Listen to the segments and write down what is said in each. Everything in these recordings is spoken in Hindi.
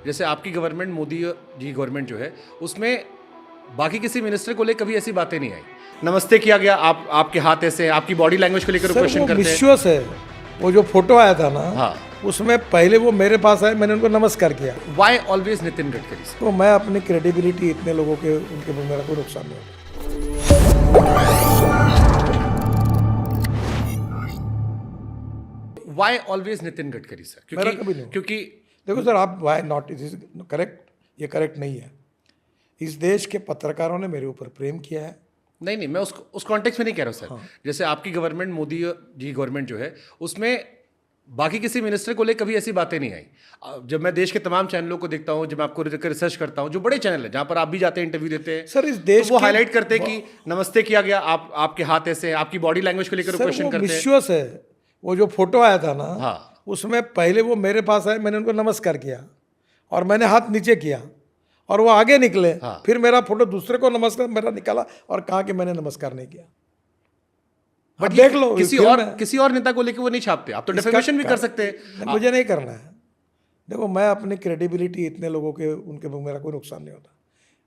जैसे आपकी गवर्नमेंट, मोदी जी गवर्नमेंट जो है, उसमें बाकी किसी मिनिस्टर को लेकर कभी ऐसी बातें नहीं आई। नमस्ते किया गया, आप आपके हाथ ऐसे हैं, आपकी बॉडी लैंग्वेज को लेकर सर क्वेश्चन वो करते हैं। विश्वास है। वो जो फोटो आया था ना, हाँ। उसमें पहले वो मेरे पास आए, मैंने उनको नमस्कार किया। Y always Nitin Gadkari sir? तो मैं अपनी क्रेडिबिलिटी इतने लोगों के उनके मेरा कोई नुकसान नहीं होता। Why always Nitin Gadkari sir? मेरा कभी नहीं हुआ। क्योंकि देखो सर, आप why not, it is correct, ये करेक्ट नहीं है। इस देश के पत्रकारों ने मेरे ऊपर प्रेम किया है। नहीं, मैं उस कॉन्टेक्स्ट में नहीं कह रहा हूँ सर। हाँ। जैसे आपकी गवर्नमेंट, मोदी जी गवर्नमेंट जो है, उसमें बाकी किसी मिनिस्टर को लेकर कभी ऐसी बातें नहीं आई। जब मैं देश के तमाम चैनलों को देखता हूँ, जब मैं आपको रिसर्च करता हूँ, जो बड़े चैनल है जहाँ पर आप भी जाते हैं, इंटरव्यू देते हैं सर, इस देश तो वो हाईलाइट करते हैं कि नमस्ते किया गया, आप आपके हाथ ऐसे हैं, आपकी बॉडी लैंग्वेज को लेकर क्वेश्चन करते हैं। विश्वास है। वो जो फोटो आया था ना, हाँ। उसमें पहले वो मेरे पास आए, मैंने उनको नमस्कार किया और मैंने हाथ नीचे किया और वो आगे निकले। हाँ। फिर मेरा फोटो दूसरे को नमस्कार मेरा निकाला और कहा कि मैंने नमस्कार नहीं किया। बट देख लो, किसी और नेता को लेकर वो नहीं छापते। आप तो डिफेमेशन भी कर सकते हैं। मुझे नहीं करना है। देखो, मैं अपनी क्रेडिबिलिटी इतने लोगों के उनके मेरा कोई नुकसान नहीं होता।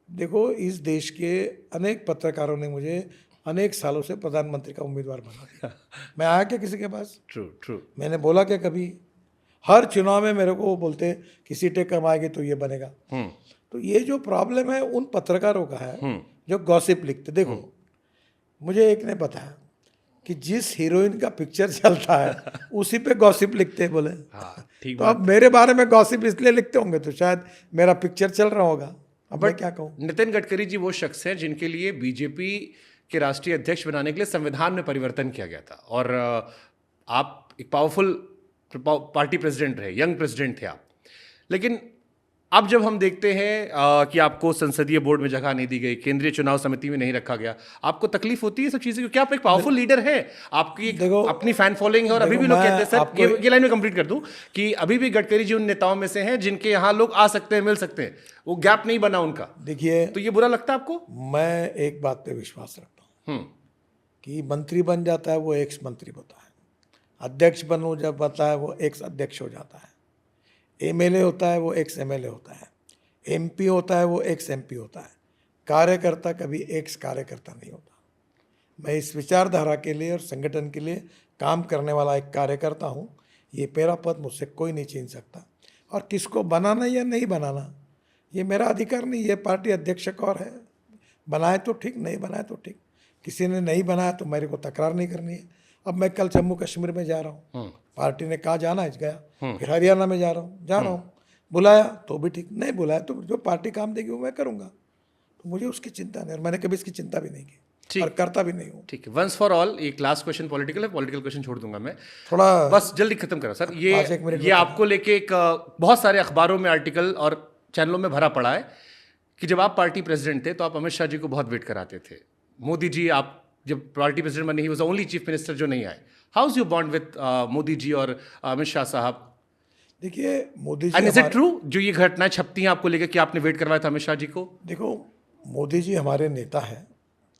देखो, इस देश के अनेक पत्रकारों ने मुझे अनेक सालों से प्रधानमंत्री का उम्मीदवार बना दिया। मैं आया क्या किसी के पास? ट्रू। मैंने बोला क्या कभी? हर चुनाव में मेरे को वो बोलते कि सीटें कम आएगी तो ये बनेगा। तो ये जो प्रॉब्लम है उन पत्रकारों का है जो गॉसिप लिखते। देखो, मुझे एक ने बताया कि जिस हीरोइन का पिक्चर चलता है उसी पे गॉसिप लिखते हैं बोले। हाँ, ठीक तो बात। अब मेरे बारे में गॉसिप इसलिए लिखते होंगे तो शायद मेरा पिक्चर चल रहा होगा। अब मैं क्या कहूँ? नितिन गडकरी जी वो शख्स हैं जिनके लिए बीजेपी के राष्ट्रीय अध्यक्ष बनाने के लिए संविधान में परिवर्तन किया गया था, और आप एक पावरफुल पार्टी प्रेसिडेंट रहे, यंग प्रेसिडेंट थे आप। लेकिन अब जब हम देखते हैं कि आपको संसदीय बोर्ड में जगह नहीं दी गई, केंद्रीय चुनाव समिति में नहीं रखा गया, आपको तकलीफ होती है सब चीजें? क्योंकि आप एक पावरफुल लीडर हैं, आपकी अपनी फैन फॉलोइंग है, और अभी भी लोग कहते हैं सर, ये लाइन में कंप्लीट कर दूं कि अभी भी गडकरी जी उन नेताओं में से हैं जिनके यहाँ लोग आ सकते हैं, मिल सकते हैं, वो गैप नहीं बना उनका। देखिए, तो ये बुरा लगता है आपको? मैं एक बात पे विश्वास रखता हूँ कि मंत्री बन जाता है वो एक्स मंत्री होता है, अध्यक्ष बनो जब बनता है वो एक्स अध्यक्ष हो जाता है, एमएलए होता है वो एक्स एमएलए होता है, एमपी होता है वो एक्स एमपी होता है। कार्यकर्ता कभी एक्स कार्यकर्ता नहीं होता। मैं इस विचारधारा के लिए और संगठन के लिए काम करने वाला एक कार्यकर्ता हूँ। ये मेरा पद मुझसे कोई नहीं छीन सकता, और किसको बनाना या नहीं बनाना ये मेरा अधिकार नहीं। ये पार्टी अध्यक्ष और है, बनाए तो ठीक, नहीं बनाए तो ठीक। किसी ने नहीं बनाया तो मेरे को तकरार नहीं करनी है। अब मैं कल जम्मू कश्मीर में जा रहा हूँ, पार्टी ने कहा जाना है, गया। फिर हरियाणा में जा रहा हूँ, बुलाया तो भी ठीक, नहीं बुलाया तो जो पार्टी काम देगी वो मैं करूँगा। तो मुझे उसकी चिंता नहीं, और मैंने कभी इसकी चिंता भी नहीं की और करता भी नहीं हूँ। ठीक है, वंस फॉर ऑल, एक लास्ट क्वेश्चन पॉलिटिकल है, पॉलिटिकल क्वेश्चन छोड़ दूंगा मैं, थोड़ा बस जल्दी खत्म करो सर। ये आपको लेके एक बहुत सारे अखबारों में आर्टिकल और चैनलों में भरा पड़ा है कि जब आप पार्टी प्रेसिडेंट थे तो आप अमित शाह जी को बहुत वेट कराते थे। मोदी जी, आप जब पार्टी प्रेसिडेंट बने, he was the only chief minister जो नहीं आए। How is your bond with Modi ji और अमित शाह साहब? देखिए, Modi ji, and is it true जो ये घटनाएं छपती हैं आपको लेकर कि आपने वेट करवाया था अमित शाह जी को? देखो, मोदी जी हमारे नेता हैं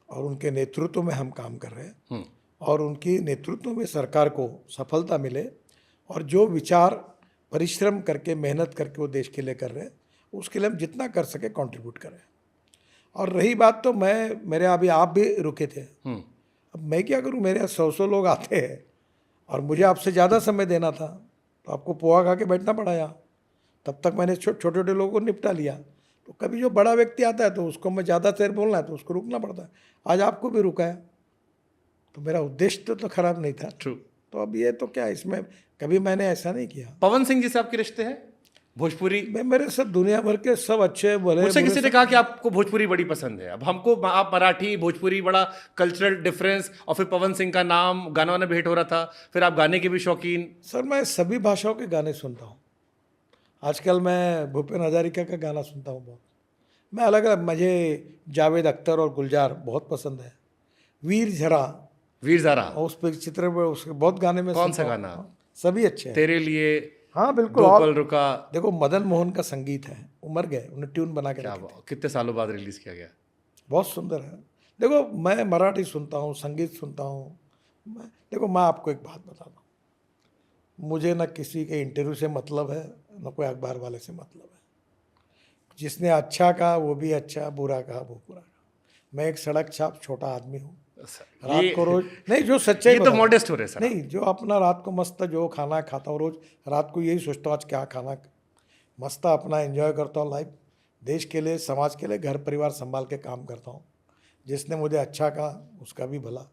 और उनके नेतृत्व में हम काम कर रहे हैं, और उनकी नेतृत्व में सरकार को सफलता मिले, और जो विचार परिश्रम करके मेहनत करके वो देश के लिए कर रहे हैं उसके लिए हम जितना कर सके कंट्रीब्यूट करें। और रही बात, तो मेरे अभी आप भी रुके थे, अब मैं क्या करूं? मेरे यहाँ 100 लोग आते हैं और मुझे आपसे ज़्यादा समय देना था, तो आपको पोहा खा के बैठना पड़ा यहाँ। तब तक मैंने छोटे छोटे लोगों को निपटा लिया। तो कभी जो बड़ा व्यक्ति आता है तो उसको मैं ज़्यादा देर बोलना है तो उसको रुकना पड़ता है। आज आपको भी रुका है, तो मेरा उद्देश्य तो खराब नहीं था। ट्रू। तो अब ये तो क्या, इसमें कभी मैंने ऐसा नहीं किया। पवन सिंह जी से आपके रिश्ते हैं? भोजपुरी मैं, मेरे सब दुनिया भर के सब अच्छे बोले। मुझसे किसी ने कहा कि आपको भोजपुरी बड़ी पसंद है। अब हमको, आप मराठी भोजपुरी बड़ा कल्चरल डिफरेंस, और फिर पवन सिंह का नाम गानों में भेंट हो रहा था, फिर आप गाने के भी शौकीन। सर, मैं सभी भाषाओं के गाने सुनता हूँ। आजकल मैं भूपेन हजारिका का गाना सुनता हूँ बहुत। मैं अलग अलग, मुझे जावेद अख्तर और गुलजार बहुत पसंद है। वीर ज़रा उस पर चित्र में उसके बहुत गाने में। कौन सा गाना? सभी अच्छे हैं। तेरे लिए, हाँ बिल्कुल, दो पल रुका। देखो, मदन मोहन का संगीत है, वो मर गए, उन्हें ट्यून बना के रखे थे। कितने सालों बाद रिलीज किया गया? बहुत सुंदर है। देखो, मैं मराठी सुनता हूँ, संगीत सुनता हूँ। देखो, मैं आपको एक बात बताता हूँ, मुझे ना किसी के इंटरव्यू से मतलब है, ना कोई अखबार वाले से मतलब है। जिसने अच्छा कहा वो भी अच्छा, बुरा कहा वो बुरा कहा। मैं एक सड़क छाप छोटा आदमी हूँ। सर, रात ये को रोज नहीं, जो सच्चाई ये तो बता रहा हूँ। मॉडेस्ट हो रहे सर। नहीं, जो अपना रात को मस्त जो खाना खाता हूँ रोज, रात को यही सोचता हूँ आज क्या खाना, मस्त अपना एंजॉय करता हूँ लाइफ। देश के लिए, समाज के लिए, घर परिवार संभाल के काम करता हूँ। जिसने मुझे अच्छा कहा उसका भी भला,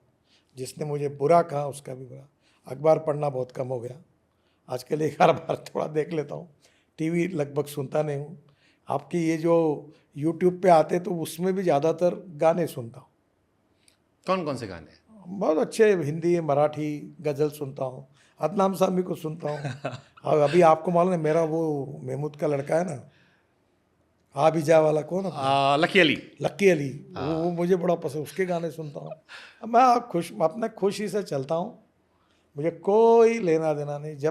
जिसने मुझे बुरा कहा उसका भी बुरा। अखबार पढ़ना बहुत कम हो गया आजकल, एक आध बार थोड़ा देख लेता हूँ। टीवी लगभग सुनता नहीं हूँ। आपकी ये जो यूट्यूब पे आते तो उसमें भी ज़्यादातर गाने सुनता हूँ। कौन कौन से गाने? बहुत अच्छे हिंदी मराठी गज़ल सुनता हूँ। अदनाम सामी को सुनता हूँ। और अभी आपको मालूम है मेरा वो महमूद का लड़का है ना, आ भी जा वाला, कौन अपना लकी अली। लक्की अली, वो मुझे बड़ा पसंद, उसके गाने सुनता हूँ। अब मैं खुश, अपने खुशी से चलता हूँ, मुझे कोई लेना देना नहीं। जब